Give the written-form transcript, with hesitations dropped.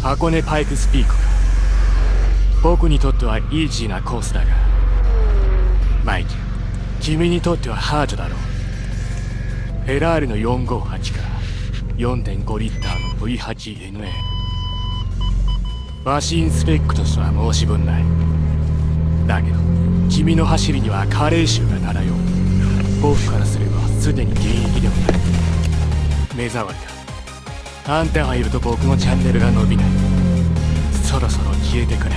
箱根パイクスピークか。僕にとってはイージーなコースだが、マイケル、君にとってはハードだろう。フェラーリの458か 4.5 リッターの V8NA。 マシンスペックとしては申し分ない。だけど君の走りには加齢臭が漂う。僕からすればすでに現役でもない。目障りだ。あんたがいると僕のチャンネルが伸びない。そろそろ消えてくれ。